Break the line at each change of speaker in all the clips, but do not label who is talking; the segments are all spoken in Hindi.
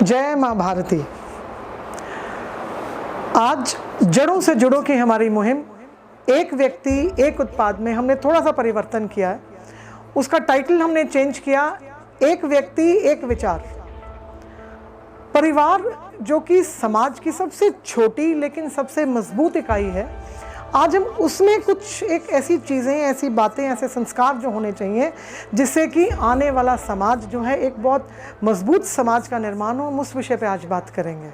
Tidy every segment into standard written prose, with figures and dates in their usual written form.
जय माँ भारती। आज जड़ों से जुड़ों की हमारी मुहिम एक व्यक्ति एक उत्पाद में हमने थोड़ा सा परिवर्तन किया है। उसका टाइटल हमने चेंज किया, एक व्यक्ति एक विचार। परिवार जो कि समाज की सबसे छोटी लेकिन सबसे मजबूत इकाई है, आज हम उसमें कुछ एक ऐसी चीज़ें, ऐसी बातें, ऐसे संस्कार जो होने चाहिए जिससे कि आने वाला समाज जो है एक बहुत मजबूत समाज का निर्माण हो। हम उस विषय पे आज बात करेंगे।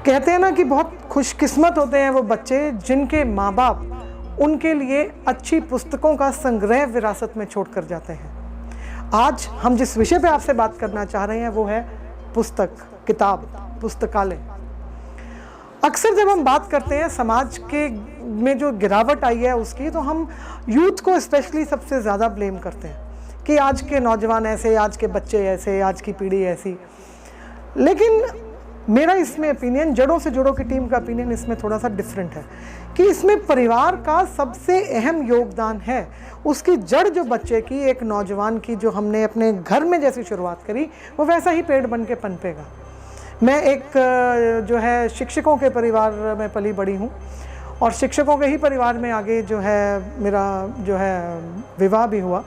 कहते हैं ना कि बहुत खुशकिस्मत होते हैं वो बच्चे जिनके माँ बाप उनके लिए अच्छी पुस्तकों का संग्रह विरासत में छोड़ कर जाते हैं। आज हम जिस विषय पे आपसे बात करना चाह रहे हैं वो है पुस्तक, किताब, पुस्तकालय। अक्सर जब हम बात करते हैं समाज के में जो गिरावट आई है उसकी, तो हम यूथ को स्पेशली सबसे ज़्यादा ब्लेम करते हैं कि आज के नौजवान ऐसे, आज के बच्चे ऐसे, आज की पीढ़ी ऐसी। लेकिन मेरा इसमें ओपिनियन, जड़ों से जुड़ों की टीम का ओपिनियन इसमें थोड़ा सा डिफरेंट है कि इसमें परिवार का सबसे अहम योगदान है। उसकी जड़ जो बच्चे की, एक नौजवान की, जो हमने अपने घर में जैसी शुरुआत करी वो वैसा ही पेड़ बन के पनपेगा। मैं एक जो है शिक्षकों के परिवार में पली बड़ी हूँ और शिक्षकों के ही परिवार में आगे जो है मेरा जो है विवाह भी हुआ।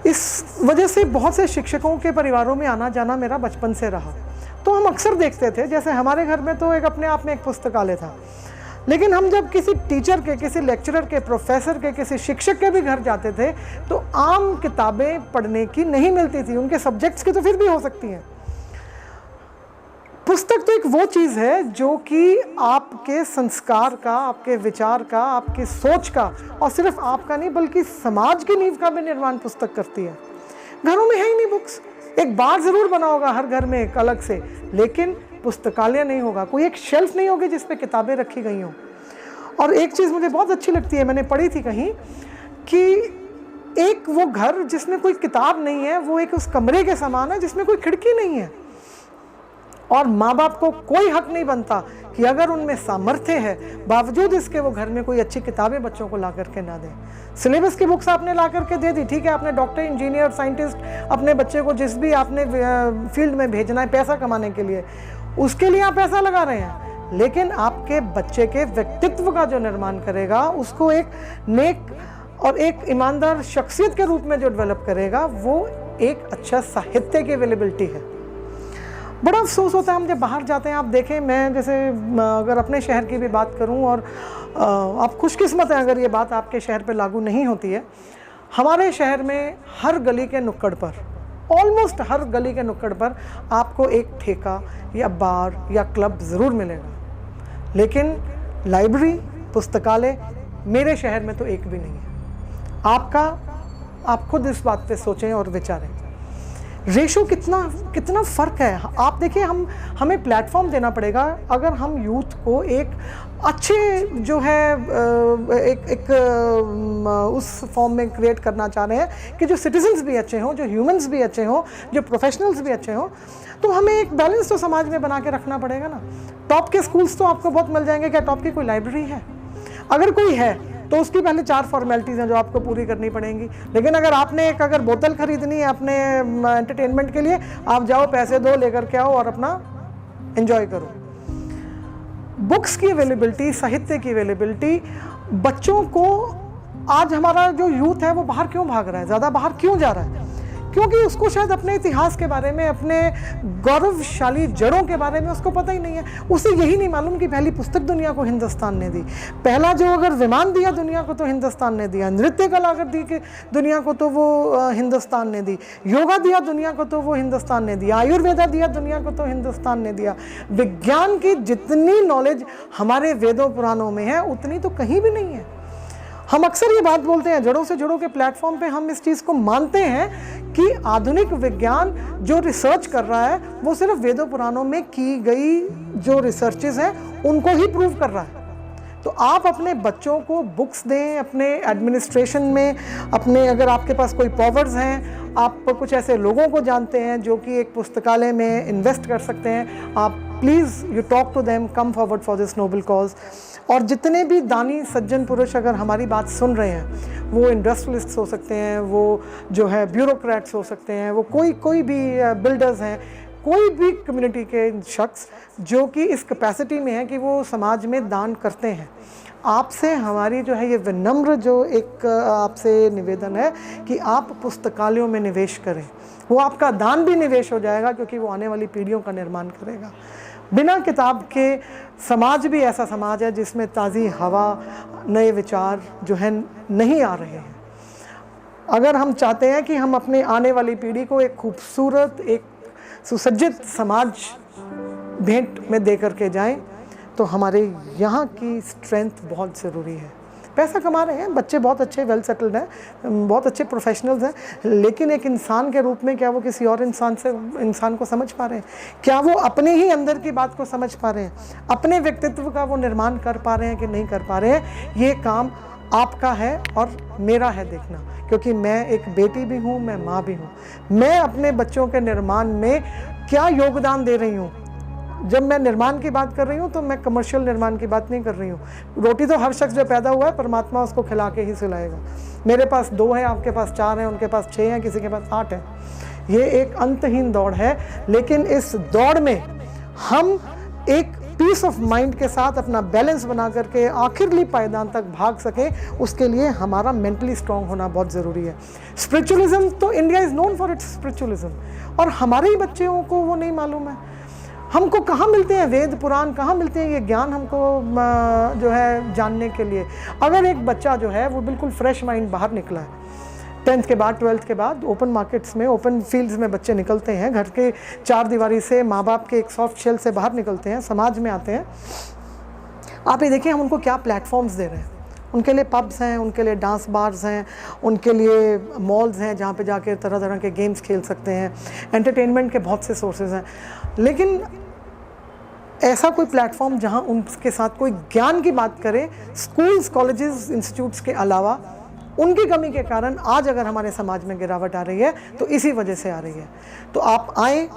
इस वजह से बहुत से शिक्षकों के परिवारों में आना जाना मेरा बचपन से रहा। तो हम अक्सर देखते थे, जैसे हमारे घर में तो एक अपने आप में एक पुस्तकालय था, लेकिन हम जब किसी टीचर के, किसी लेक्चरर के, प्रोफेसर के, किसी शिक्षक के भी घर जाते थे तो आम किताबें पढ़ने की नहीं मिलती थी। उनके सब्जेक्ट्स की तो फिर भी हो सकती हैं। पुस्तक तो एक वो चीज़ है जो कि आपके संस्कार का, आपके विचार का, आपकी सोच का, और सिर्फ आपका नहीं बल्कि समाज की नींव का भी निर्माण पुस्तक करती है। घरों में है ही नहीं बुक्स। एक बार ज़रूर बना होगा हर घर में एक अलग से, लेकिन पुस्तकालय नहीं होगा, कोई एक शेल्फ नहीं होगी जिस पे किताबें रखी गई हों। और एक चीज़ मुझे बहुत अच्छी लगती है, मैंने पढ़ी थी कहीं कि एक वो घर जिसमें कोई किताब नहीं है वो एक उस कमरे के समान है जिसमें कोई खिड़की नहीं है। और माँ बाप को कोई हक नहीं बनता कि अगर उनमें सामर्थ्य है बावजूद इसके वो घर में कोई अच्छी किताबें बच्चों को ला करके ना दें। सिलेबस की बुक्स आपने ला करके दे दी, ठीक है, आपने डॉक्टर, इंजीनियर, साइंटिस्ट अपने बच्चे को जिस भी आपने फील्ड में भेजना है पैसा कमाने के लिए, उसके लिए आप पैसा लगा रहे हैं, लेकिन आपके बच्चे के व्यक्तित्व का जो निर्माण करेगा, उसको एक नेक और एक ईमानदार शख्सियत के रूप में जो डेवलप करेगा, वो एक अच्छा साहित्य की अवेलेबिलिटी है। बड़ा अफसोस होता है हम जब बाहर जाते हैं। आप देखें, मैं जैसे अगर अपने शहर की भी बात करूं, और आप खुशकिस्मत हैं अगर ये बात आपके शहर पे लागू नहीं होती है। हमारे शहर में हर गली के नुक्कड़ पर, ऑलमोस्ट हर गली के नुक्कड़ पर आपको एक ठेका या बार या क्लब ज़रूर मिलेगा, लेकिन लाइब्रेरी, पुस्तकालय मेरे शहर में तो एक भी नहीं है। आप खुद इस बात पे सोचें और विचारें। रेशो कितना फ़र्क है। आप देखिए, हमें प्लेटफॉर्म देना पड़ेगा अगर हम यूथ को एक अच्छे जो है एक उस फॉर्म में क्रिएट करना चाह रहे हैं कि जो सिटीजन्स भी अच्छे हों, जो ह्यूमंस भी अच्छे हों, जो प्रोफेशनल्स भी अच्छे हों, तो हमें एक बैलेंस तो समाज में बना के रखना पड़ेगा ना। टॉप के स्कूल्स तो आपको बहुत मिल जाएंगे। क्या टॉप की कोई लाइब्रेरी है? अगर कोई है तो उसकी पहले 4 फॉर्मेलिटीज़ हैं जो आपको पूरी करनी पड़ेंगी। लेकिन अगर आपने अगर बोतल खरीदनी है अपने एंटरटेनमेंट के लिए, आप जाओ, पैसे दो, लेकर के आओ और अपना एंजॉय करो। बुक्स की अवेलेबिलिटी, साहित्य की अवेलेबिलिटी, बच्चों को आज हमारा जो यूथ है वो बाहर क्यों भाग रहा है, ज़्यादा बाहर क्यों जा रहा है? क्योंकि उसको शायद अपने इतिहास के बारे में, अपने गौरवशाली जड़ों के बारे में उसको पता ही नहीं है। उसे यही नहीं मालूम कि पहली पुस्तक दुनिया को हिंदुस्तान ने दी, पहला जो अगर विमान दिया दुनिया को तो हिंदुस्तान ने दिया, नृत्य कला अगर दी कि दुनिया को तो वो हिंदुस्तान ने दी, योगा दिया दुनिया को तो वो हिंदुस्तान ने दिया, आयुर्वेदा दिया दुनिया को तो हिंदुस्तान ने दिया। विज्ञान की जितनी नॉलेज हमारे वेदों पुराणों में है उतनी तो कहीं भी नहीं है। हम अक्सर ये बात बोलते हैं, जड़ों से जुड़ों के प्लेटफॉर्म पे हम इस चीज़ को मानते हैं कि आधुनिक विज्ञान जो रिसर्च कर रहा है वो सिर्फ वेदों पुराणों में की गई जो रिसर्चेज हैं उनको ही प्रूव कर रहा है। तो आप अपने बच्चों को बुक्स दें, अपने एडमिनिस्ट्रेशन में, अपने अगर आपके पास कोई पावर्स हैं, आप कुछ ऐसे लोगों को जानते हैं जो कि एक पुस्तकालय में इन्वेस्ट कर सकते हैं, आप please you talk to them, come forward for this noble cause. और जितने भी दानी सज्जन पुरुष अगर हमारी बात सुन रहे हैं, वो इंडस्ट्रियलिस्ट्स हो सकते हैं, वो जो है ब्यूरोक्रेट्स हो सकते हैं, वो कोई भी बिल्डर्स हैं, कोई भी कम्युनिटी के शख्स जो कि इस कैपेसिटी में है कि वो समाज में दान करते हैं, आपसे हमारी जो है ये विनम्र जो एक आपसे निवेदन है कि आप पुस्तकालयों में निवेश करें। वो आपका दान भी निवेश हो जाएगा, क्योंकि वो आने वाली पीढ़ियों का निर्माण करेगा। बिना किताब के समाज भी ऐसा समाज है जिसमें ताज़ी हवा, नए विचार जो है नहीं आ रहे हैं। अगर हम चाहते हैं कि हम अपने आने वाली पीढ़ी को एक खूबसूरत, एक सुसज्जित समाज भेंट में दे करके जाएं, तो हमारे यहाँ की स्ट्रेंथ बहुत ज़रूरी है। पैसा कमा रहे हैं बच्चे, बहुत अच्छे वेल सेटल्ड हैं, बहुत अच्छे प्रोफेशनल्स हैं, लेकिन एक इंसान के रूप में क्या वो किसी और इंसान को समझ पा रहे हैं? क्या वो अपने ही अंदर की बात को समझ पा रहे हैं? अपने व्यक्तित्व का वो निर्माण कर पा रहे हैं कि नहीं कर पा रहे हैं? ये काम आपका है और मेरा है देखना, क्योंकि मैं एक बेटी भी हूँ, मैं माँ भी हूँ। मैं अपने बच्चों के निर्माण में क्या योगदान दे रही हूँ? जब मैं निर्माण की बात कर रही हूँ तो मैं कमर्शियल निर्माण की बात नहीं कर रही हूँ। रोटी तो हर शख्स जो पैदा हुआ है परमात्मा उसको खिला के ही सिलाएगा। मेरे पास 2 है, आपके पास 4 हैं, उनके पास 6 हैं, किसी के पास 8 है। ये एक अंतहीन दौड़ है, लेकिन इस दौड़ में हम एक पीस ऑफ माइंड के साथ अपना बैलेंस बना करके आखिरली पायदान तक भाग सकें, उसके लिए हमारा मेंटली स्ट्रांग होना बहुत ज़रूरी है। स्पिरिचुअलिज्म तो India is known for its spiritualism, और हमारे ही बच्चों को वो नहीं मालूम है। हमको कहाँ मिलते हैं वेद पुराण, कहाँ मिलते हैं ये ज्ञान हमको जो है जानने के लिए? अगर एक बच्चा जो है वो बिल्कुल फ्रेश माइंड बाहर निकला है, 10th के बाद 12th के बाद ओपन मार्केट्स में, ओपन फील्ड्स में बच्चे निकलते हैं, घर के 4 दीवारी से, माँ बाप के एक सॉफ्ट शेल से बाहर निकलते हैं, समाज में आते हैं। आप ये देखिए हम उनको क्या प्लेटफॉर्म्स दे रहे हैं। उनके लिए पब्स हैं, उनके लिए डांस बार्स हैं, उनके लिए मॉल्स हैं जहाँ पे जाके तरह तरह के गेम्स खेल सकते हैं, एंटरटेनमेंट के बहुत से सोर्सेज हैं। लेकिन ऐसा कोई प्लेटफॉर्म जहाँ उनके साथ कोई ज्ञान की बात करे, स्कूल्स, कॉलेजेस, इंस्टीट्यूट्स के अलावा, उनकी कमी के कारण आज अगर हमारे समाज में गिरावट आ रही है तो इसी वजह से आ रही है। तो आप आएँ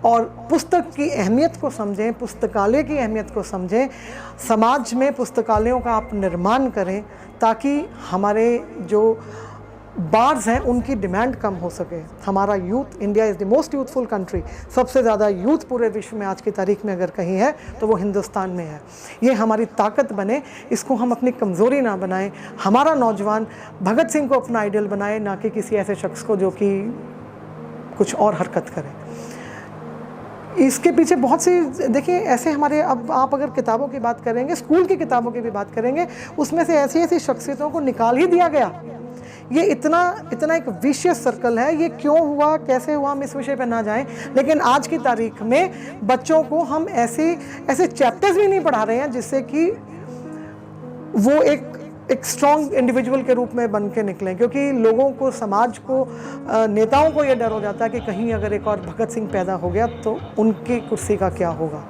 और पुस्तक की अहमियत को समझें, पुस्तकालय की अहमियत को समझें, समाज में पुस्तकालयों का आप निर्माण करें, ताकि हमारे जो बार्स हैं उनकी डिमांड कम हो सके। हमारा youth, India is the most youthful country, सबसे ज़्यादा यूथ पूरे विश्व में आज की तारीख में अगर कहीं है तो वो हिंदुस्तान में है। ये हमारी ताकत बने, इसको हम अपनी कमज़ोरी ना बनाएं। हमारा नौजवान भगत सिंह को अपना आइडियल बनाए, ना कि किसी ऐसे शख्स को जो कि कुछ और हरकत करे। इसके पीछे बहुत सी, देखिए ऐसे हमारे, अब आप अगर किताबों की बात करेंगे, स्कूल की किताबों की भी बात करेंगे, उसमें से ऐसी ऐसी शख्सियतों को निकाल ही दिया गया। ये इतना एक विशियस सर्कल है। ये क्यों हुआ, कैसे हुआ, हम इस विषय पर ना जाएं, लेकिन आज की तारीख में बच्चों को हम ऐसे चैप्टर्स भी नहीं पढ़ा रहे हैं जिससे कि वो एक स्ट्रॉन्ग इंडिविजुअल के रूप में बन के निकलें, क्योंकि लोगों को, समाज को, नेताओं को ये डर हो जाता है कि कहीं अगर एक और भगत सिंह पैदा हो गया तो उनकी कुर्सी का क्या होगा।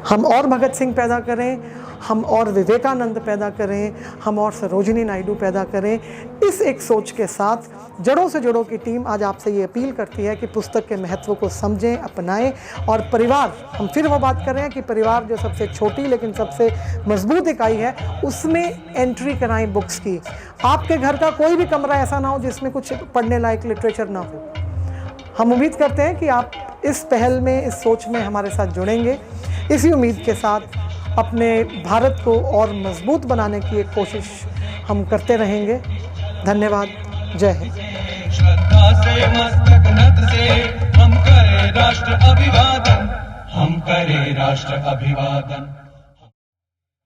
हम और भगत सिंह पैदा करें, हम और विवेकानंद पैदा करें, हम और सरोजिनी नायडू पैदा करें। इस एक सोच के साथ जड़ों से जड़ों की टीम आज आपसे ये अपील करती है कि पुस्तक के महत्व को समझें, अपनाएं, और परिवार, हम फिर वो बात कर रहे हैं कि परिवार जो सबसे छोटी लेकिन सबसे मजबूत इकाई है, उसमें एंट्री कराएं बुक्स की। आपके घर का कोई भी कमरा ऐसा ना हो जिसमें कुछ पढ़ने लायक लिटरेचर ना हो। हम उम्मीद करते हैं कि आप इस पहल में, इस सोच में हमारे साथ जुड़ेंगे। इसी उम्मीद के साथ अपने भारत को और मजबूत बनाने की एक कोशिश हम करते रहेंगे। धन्यवाद। जय हिंद।
श्रद्धा से मस्तक नत से हम करें राष्ट्र अभिवादन, हम करें राष्ट्र अभिवादन।